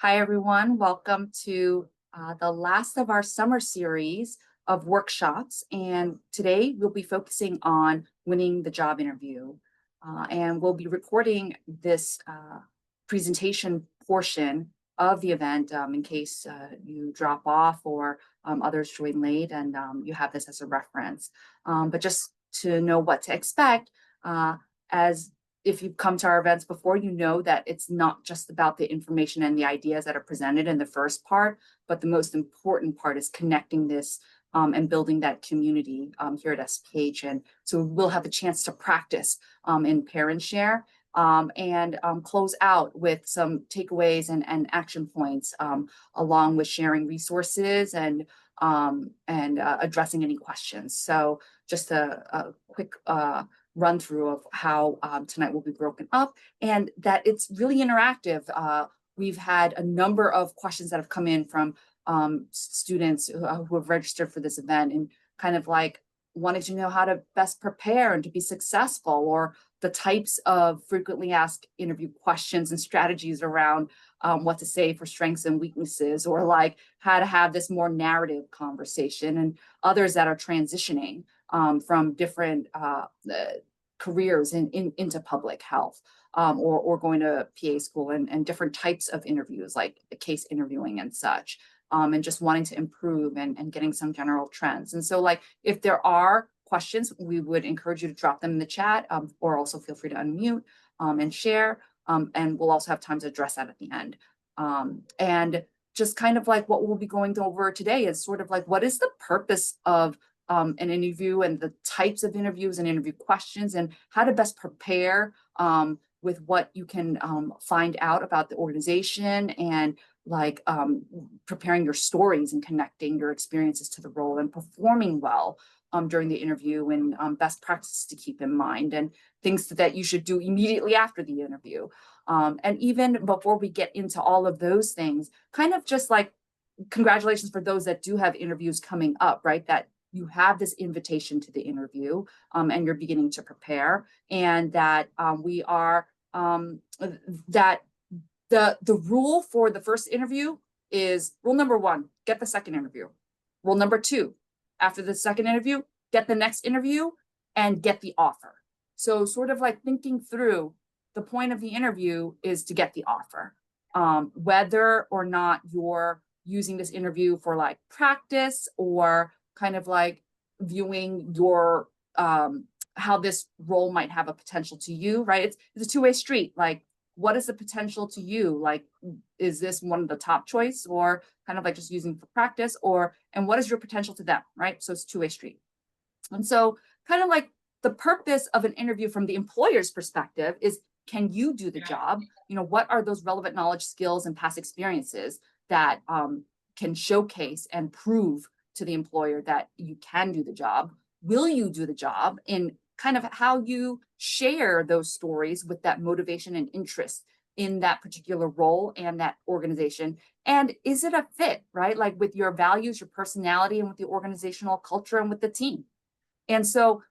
Hi, everyone. Welcome to the last of our summer series of workshops. And today we'll be focusing on winning the job interview. And we'll be recording this presentation portion of the event in case you drop off or others join late and you have this as a reference. But just to know what to expect, as if you've come to our events before, you know that it's not just about the information and the ideas that are presented in the first part, but the most important part is connecting this and building that community here at SPH. And so we'll have a chance to practice in pair and share and close out with some takeaways and action points along with sharing resources and addressing any questions. So just a quick run through of how tonight will be broken up and that it's really interactive. We've had a number of questions that have come in from students who have registered for this event and kind of like wanting to know how to best prepare and to be successful, or the types of frequently asked interview questions and strategies around what to say for strengths and weaknesses, or like how to have this more narrative conversation, and others that are transitioning from different careers into public health or going to PA school and different types of interviews like case interviewing and such. And just wanting to improve and getting some general trends. And so like, if there are questions, we would encourage you to drop them in the chat or also feel free to unmute and share. And we'll also have time to address that at the end. And just kind of like what we'll be going over today is sort of like, what is the purpose of an interview and the types of interviews and interview questions and how to best prepare with what you can find out about the organization and like preparing your stories and connecting your experiences to the role and performing well during the interview, and best practices to keep in mind and things that you should do immediately after the interview. And even before we get into all of those things, kind of just like congratulations for those that do have interviews coming up, right? That you have this invitation to the interview and you're beginning to prepare, and that we are that the rule for the first interview is rule number one: get the second interview. Rule number two: after the second interview, get the next interview and get the offer. So sort of like thinking through, the point of the interview is to get the offer. Whether or not you're using this interview for like practice or kind of like viewing your how this role might have a potential to you, right? It's a two-way street. Like, what is the potential to you? Like, is this one of the top choice, or kind of like just using for practice, and what is your potential to them, right? So it's two-way street. And so kind of like the purpose of an interview from the employer's perspective is, can you do the job? You know, what are those relevant knowledge, skills, and past experiences that can showcase and prove to the employer that you can do the job? Will you do the job? In kind of how you share those stories with that motivation and interest in that particular role and that organization. And is it a fit, right? Like with your values, your personality, and with the organizational culture and with the team. And so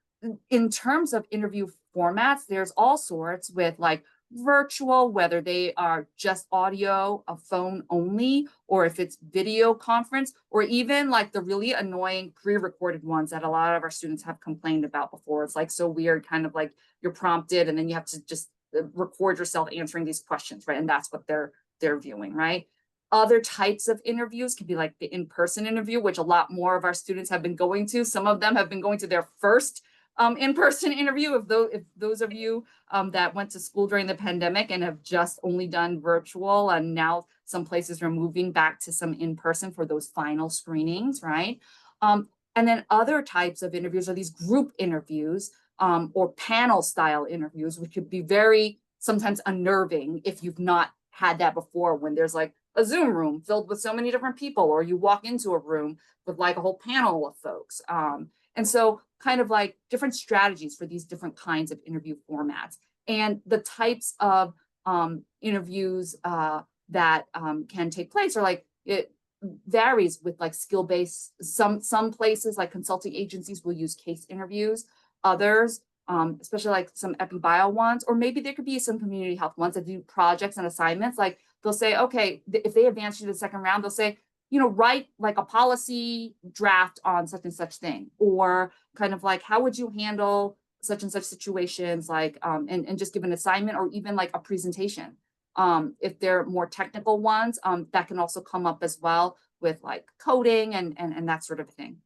in terms of interview formats, there's all sorts with like virtual, whether they are just audio, a phone only, or if it's video conference, or even like the really annoying pre-recorded ones that a lot of our students have complained about before. It's like so weird, kind of like you're prompted and then you have to just record yourself answering these questions, right? And that's what they're viewing, right? Other types of interviews can be like the in-person interview, which a lot more of our students have been going to. Some of them have been going to their first in-person interview. If those of you that went to school during the pandemic and have just only done virtual, and now some places are moving back to some in-person for those final screenings, right? And then other types of interviews are these group interviews or panel style interviews, which could be very sometimes unnerving if you've not had that before, when there's like a Zoom room filled with so many different people, or you walk into a room with like a whole panel of folks. And so kind of like different strategies for these different kinds of interview formats, and the types of interviews that can take place, or like it varies with like skill-based. Some places like consulting agencies will use case interviews. Others, especially like some EpiBio ones, or maybe there could be some community health ones that do projects and assignments. Like they'll say, okay, if they advance you to the second round, they'll say, write like a policy draft on such and such thing, or kind of like, how would you handle such and such situations, like, and just give an assignment or even like a presentation. If they're more technical ones, that can also come up as well with like coding and that sort of thing.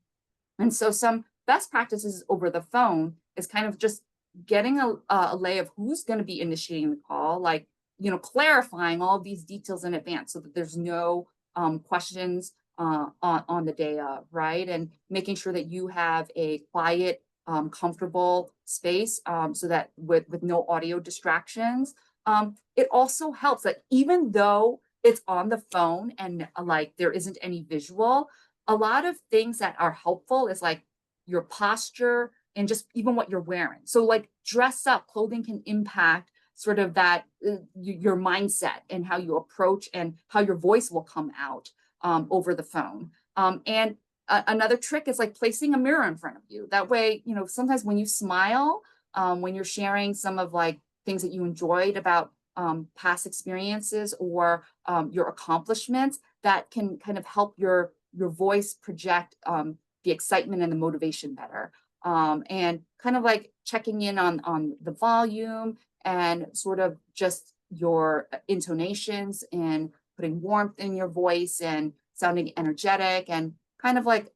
And so some best practices over the phone is kind of just getting a lay of who's going to be initiating the call, like, clarifying all these details in advance so that there's no questions on the day of, right? And making sure that you have a quiet, comfortable space, so that with no audio distractions. It also helps that even though it's on the phone and like there isn't any visual, a lot of things that are helpful is like your posture and just even what you're wearing. So like dress up, clothing can impact sort of that your mindset and how you approach and how your voice will come out over the phone. And another trick is like placing a mirror in front of you. That way, sometimes when you smile, when you're sharing some of like things that you enjoyed about past experiences or your accomplishments, that can kind of help your voice project the excitement and the motivation better. And kind of like checking in on the volume and sort of just your intonations and putting warmth in your voice and sounding energetic and kind of like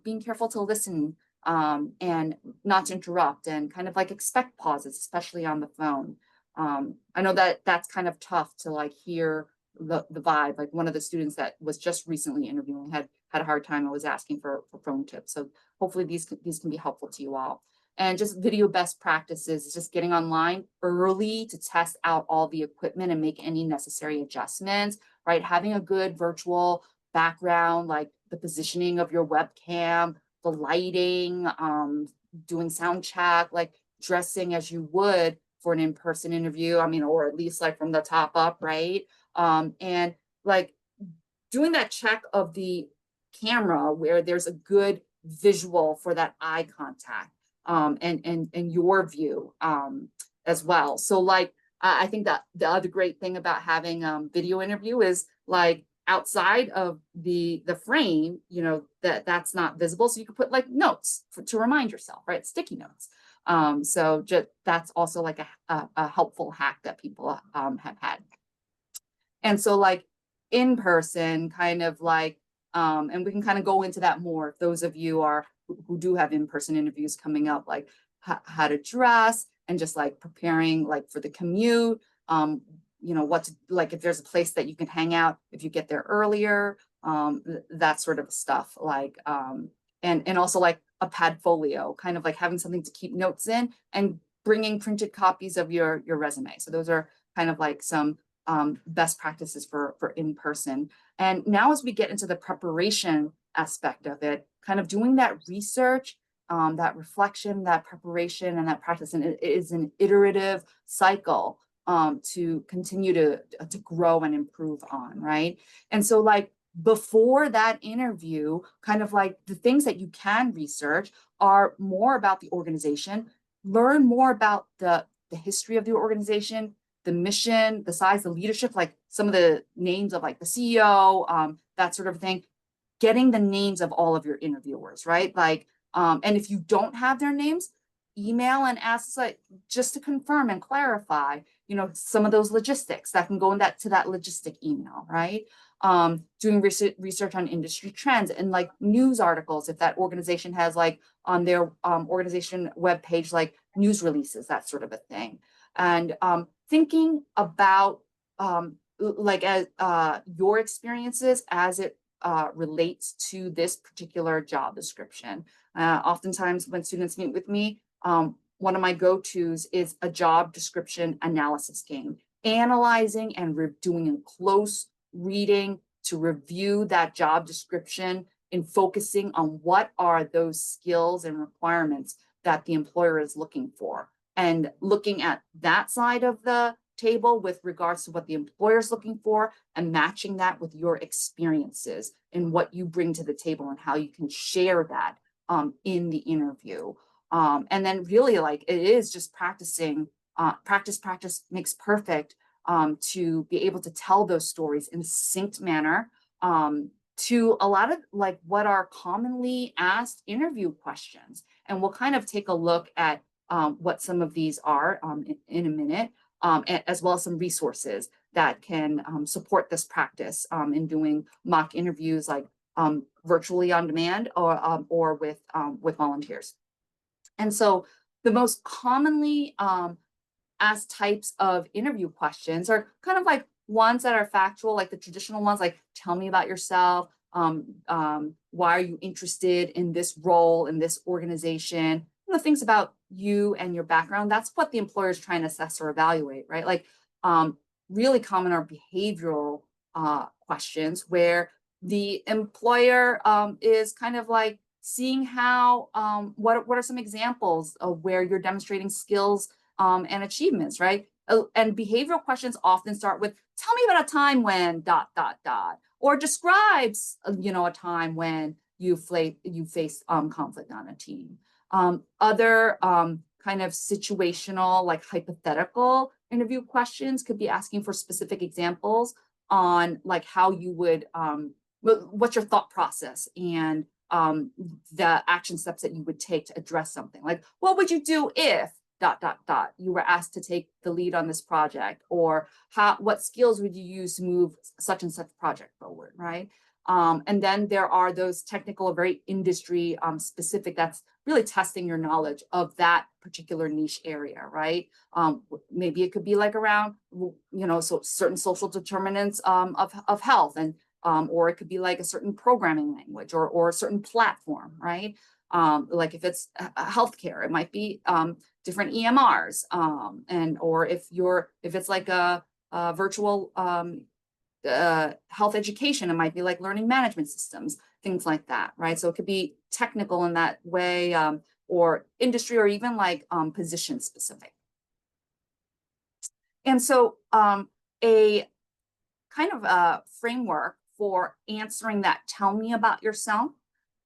being careful to listen and not to interrupt and kind of like expect pauses, especially on the phone. I know that that's kind of tough to like hear the vibe. Like one of the students that was just recently interviewing had a hard time. I was asking for phone tips. So hopefully these can be helpful to you all. And just video best practices, just getting online early to test out all the equipment and make any necessary adjustments, right? Having a good virtual background, like the positioning of your webcam, the lighting, doing sound check, like dressing as you would for an in-person interview. I mean, or at least like from the top up, right? And like doing that check of the camera where there's a good visual for that eye contact and your view as well. So like I think that the other great thing about having video interview is like outside of the frame, that's not visible. So you could put like notes to remind yourself, right? Sticky notes. So just that's also like a helpful hack that people have had. And so like in person, kind of like, and we can kind of go into that more if those of you who do have in-person interviews coming up, like how to dress and just like preparing like for the commute, what to, like if there's a place that you can hang out if you get there earlier, that sort of stuff, like and also like a Padfolio, kind of like having something to keep notes in and bringing printed copies of your resume. So those are kind of like some best practices for in-person. And now as we get into the preparation aspect of it, kind of doing that research, that reflection, that preparation, and that practice, and it is an iterative cycle to continue to grow and improve on, right? And so like before that interview, kind of like the things that you can research are more about the organization, learn more about the history of the organization, the mission, the size, the leadership, like some of the names of like the CEO, that sort of thing, getting the names of all of your interviewers, right? Like, and if you don't have their names, email and ask like just to confirm and clarify, some of those logistics that can go in to that logistic email, right? Doing research on industry trends and like news articles, if that organization has like on their organization webpage, like news releases, that sort of a thing. And thinking about like as your experiences as it relates to this particular job description. Oftentimes when students meet with me, one of my go-tos is a job description analysis game, analyzing and doing a close reading to review that job description and focusing on what are those skills and requirements that the employer is looking for, and looking at that side of the table with regards to what the employer is looking for and matching that with your experiences and what you bring to the table and how you can share that in the interview. And then really like it is just practicing, practice makes perfect. to be able to tell those stories in a succinct manner, to a lot of like what are commonly asked interview questions. And we'll kind of take a look at what some of these are in a minute, as well as some resources that can support this practice in doing mock interviews, like virtually on demand or with volunteers. And so the most commonly asked types of interview questions are kind of like ones that are factual, like the traditional ones, like tell me about yourself, why are you interested in this role in this organization, things about you and your background. That's what the employer is trying to assess or evaluate, right? Like really common are behavioral questions where the employer is kind of like seeing how, what are some examples of where you're demonstrating skills and achievements, right? And behavioral questions often start with, tell me about a time when ... or describes, a time when you faced conflict on a team. Other kind of situational, like hypothetical interview questions could be asking for specific examples on like how you would, what's your thought process and the action steps that you would take to address something. Like, what would you do if ... you were asked to take the lead on this project, or what skills would you use to move such and such project forward, right? And then there are those technical, very industry specific, that's really testing your knowledge of that particular niche area, right? Maybe it could be like around, so certain social determinants of health, and or it could be like a certain programming language or a certain platform, right? Like if it's healthcare, it might be different EMRs, or if it's like a virtual health education, it might be like learning management systems, things like that, right? So it could be technical in that way, or industry, or even like position specific. And so a kind of a framework for answering that, tell me about yourself.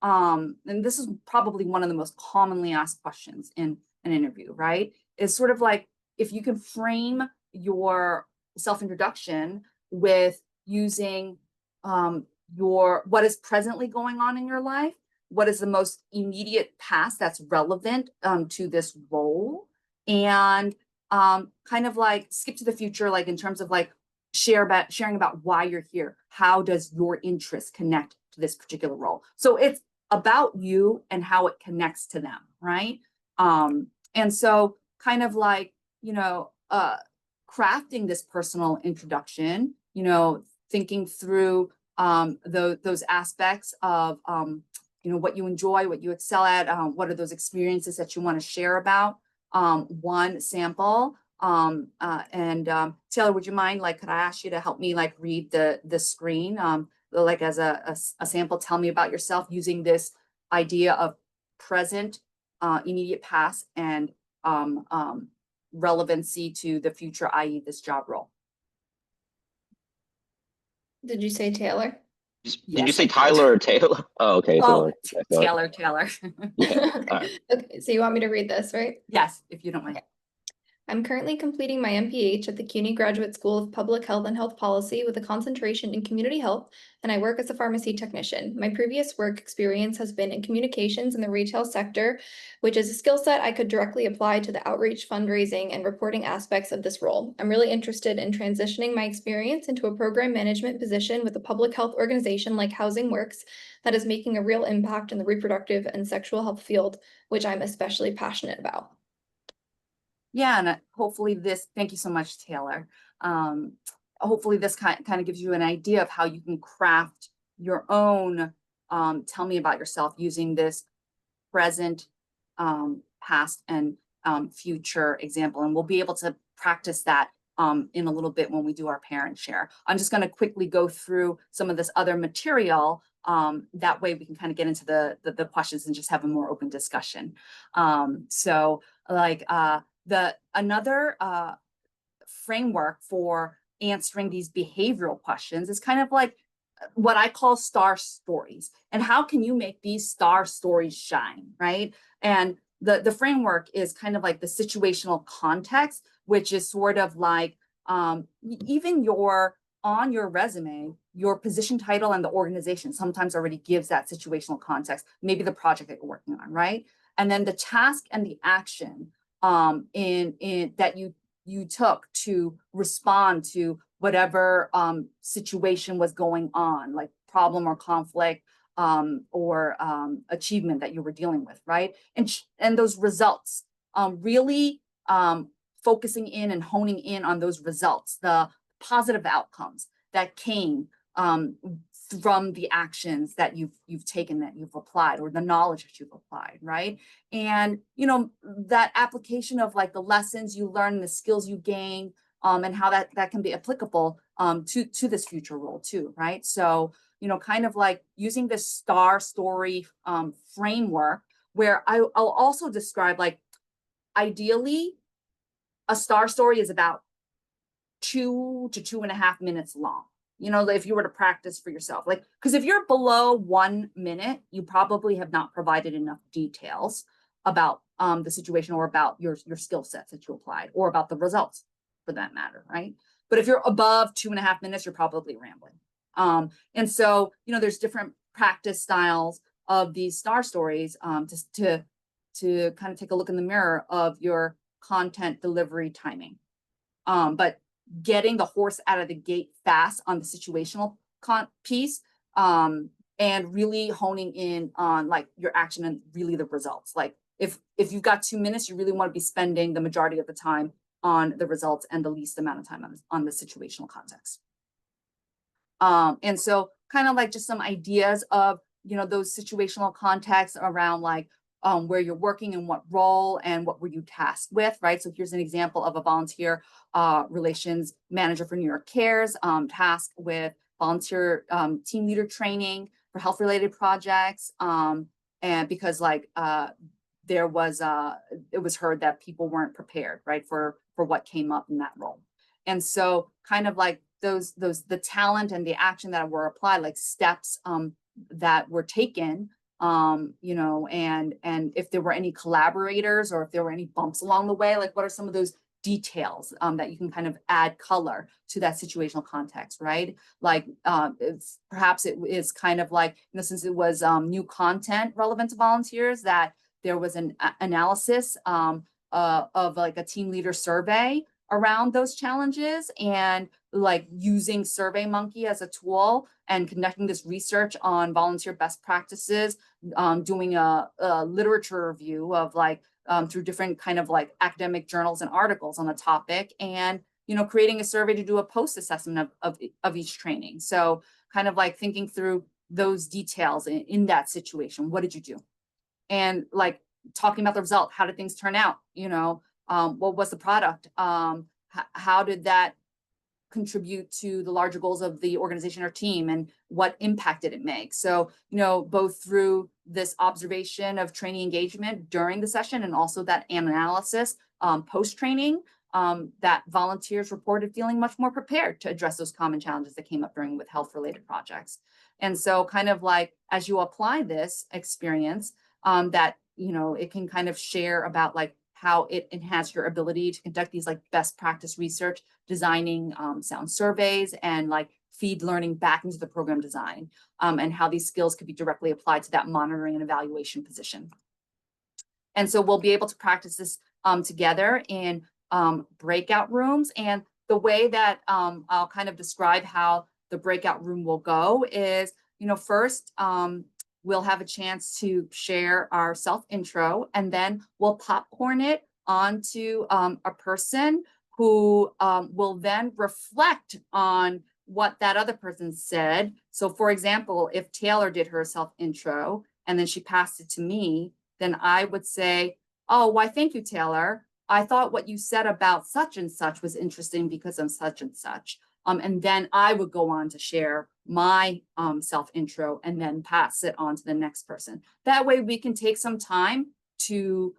And this is probably one of the most commonly asked questions in an interview, right? Is sort of like, if you can frame your self-introduction with using what is presently going on in your life, what is the most immediate past that's relevant to this role, and kind of like skip to the future, like in terms of like sharing about why you're here. How does your interest connect to this particular role? So it's about you and how it connects to them, right? And so kind of like, crafting this personal introduction, thinking through those aspects of, what you enjoy, what you excel at, what are those experiences that you want to share about. One sample, Taylor, would you mind, like, could I ask you to help me like read the screen? Like as a sample, tell me about yourself, using this idea of present, immediate past, and relevancy to the future, i.e. this job role. Did you say Taylor? Did you say Tyler or Taylor? Oh, okay. Oh, Taylor. Yeah. Okay. Okay, so you want me to read this, right? Yes, if you don't mind. Okay. I'm currently completing my MPH at the CUNY Graduate School of Public Health and Health Policy with a concentration in community health, and I work as a pharmacy technician. My previous work experience has been in communications in the retail sector, which is a skill set I could directly apply to the outreach, fundraising, and reporting aspects of this role. I'm really interested in transitioning my experience into a program management position with a public health organization like Housing Works that is making a real impact in the reproductive and sexual health field, which I'm especially passionate about. Yeah, and hopefully thank you so much, Taylor. Hopefully this kind of gives you an idea of how you can craft your own tell me about yourself using this present, past, and future example. And we'll be able to practice that in a little bit when we do our parent share. I'm just going to quickly go through some of this other material. That way we can kind of get into the questions and just have a more open discussion. So like another framework for answering these behavioral questions is kind of like what I call star stories. And how can you make these star stories shine, right? And the framework is kind of like the situational context, which is sort of like even on your resume, your position title and the organization sometimes already gives that situational context, maybe the project that you're working on, right? And then the task and the action in that you took to respond to whatever situation was going on, like problem or conflict or achievement that you were dealing with, right? And those results, really focusing in and honing in on those results, the positive outcomes that came from the actions that you've taken, that you've applied, or the knowledge that you've applied, right? And that application of like the lessons you learn, the skills you gain, and how that can be applicable to this future role too, right? So kind of like using this STAR story framework, where I'll also describe, like, ideally a STAR story is about 2 to 2.5 minutes long. If you were to practice for yourself, like, because if you're below 1 minute, you probably have not provided enough details about the situation, or about your skill sets that you applied, or about the results for that matter, right? But if you're above 2.5 minutes, you're probably rambling. And so, there's different practice styles of these STAR stories just to kind of take a look in the mirror of your content delivery timing. But getting the horse out of the gate fast on the situational piece, and really honing in on like your action and really the results. Like if you've got 2 minutes, you really want to be spending the majority of the time on the results and the least amount of time on the situational context. And so kind of like just some ideas of, those situational contexts around like where you're working and what role and what were you tasked with, right? So here's an example of a volunteer relations manager for New York Cares, tasked with volunteer team leader training for health related projects. And because like it was heard that people weren't prepared, right, for what came up in that role. And so kind of like the talent and the action that were applied, like steps that were taken, and if there were any collaborators or if there were any bumps along the way, like what are some of those details that you can kind of add color to that situational context, right? Like perhaps it is kind of like, since it was new content relevant to volunteers, that there was an analysis of like a team leader survey around those challenges, and like using SurveyMonkey as a tool and conducting this research on volunteer best practices, doing a literature review of like through different kind of like academic journals and articles on the topic, and creating a survey to do a post assessment of each training. So kind of like thinking through those details in that situation. What did you do? And like talking about the result. How did things turn out? What was the product? How did that contribute to the larger goals of the organization or team, and what impact did it make? So, both through this observation of training engagement during the session, and also that analysis post-training, that volunteers reported feeling much more prepared to address those common challenges that came up with health-related projects. And so kind of like, as you apply this experience, that, it can kind of share about like how it enhanced your ability to conduct these like best practice research, designing sound surveys, and like feed learning back into the program design, and how these skills could be directly applied to that monitoring and evaluation position. And so we'll be able to practice this together in breakout rooms. And the way that I'll kind of describe how the breakout room will go is, first, we'll have a chance to share our self-intro, and then we'll popcorn it onto a person who will then reflect on what that other person said. So for example, if Taylor did her self-intro and then she passed it to me, then I would say, oh, why, thank you, Taylor. I thought what you said about such and such was interesting because of such and such. And then I would go on to share my self-intro and then pass it on to the next person. That way we can take some time to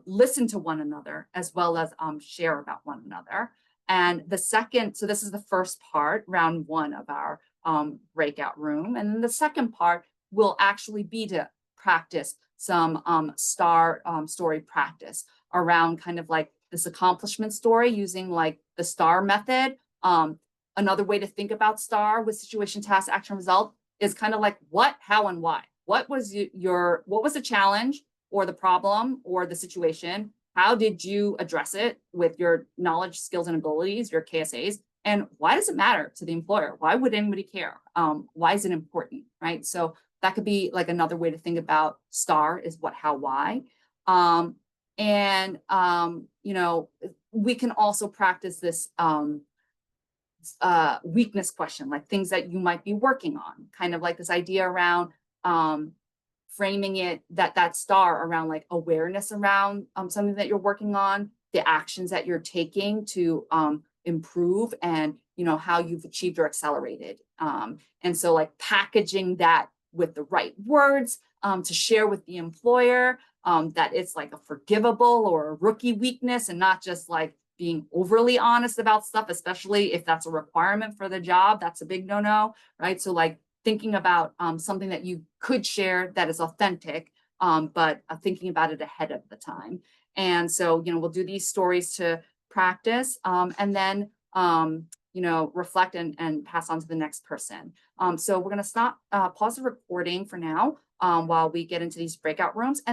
listen to one another, as well as share about one another. And the second, so this is the first part, round one of our breakout room. And then the second part will actually be to practice some STAR story practice around kind of like this accomplishment story using like the STAR method. Another way to think about STAR with situation, task, action, result is kind of like what, how, and why. What was what was the challenge or the problem or the situation? How did you address it with your knowledge, skills, and abilities, your KSAs? And why does it matter to the employer? Why would anybody care? Why is it important, right? So that could be like another way to think about STAR is what, how, why. You know, we can also practice this weakness question, like things that you might be working on, kind of like this idea around framing it, that STAR around like awareness around something that you're working on, the actions that you're taking to improve, and you know how you've achieved or accelerated. And so like packaging that with the right words to share with the employer, that it's like a forgivable or a rookie weakness, and not just like being overly honest about stuff, especially if that's a requirement for the job. That's a big no-no, right? So like thinking about something that you could share that is authentic, but thinking about it ahead of the time. And so, you know, we'll do these stories to practice, and then, you know, reflect and pass on to the next person. So we're going to pause the recording for now while we get into these breakout rooms. And